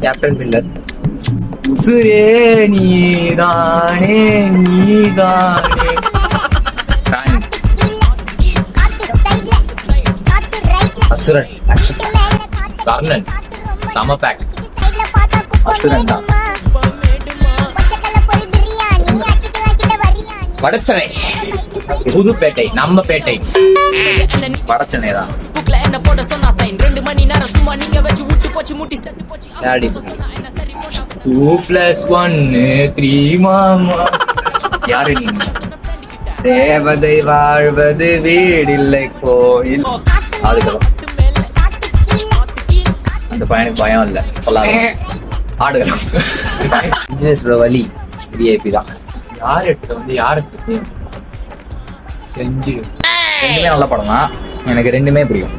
Captain Miller. உசுரே நீதானே நீதானே. அசுரன் கர்ணன் சம பேக். அசுரன் தான். வடச்சனை புதுப்பேட்டை நம்ம பேட்டை. வடச்சனை தான். 2+1 3 மாமா. யாரு நீங்க? தேவதை வாழ்வது வீடில்லை கோயில். ஆடுகளம். அந்த பையனுக்கு பயம் இல்ல சொல்லாத. ஆடுகளம். பிசினஸ் வழி விஐபி தான். யார் எடுத்து வந்து யாருக்கு செஞ்சு ரெண்டுமே நல்ல படம் தான். எனக்கு ரெண்டுமே பிடிக்கும்.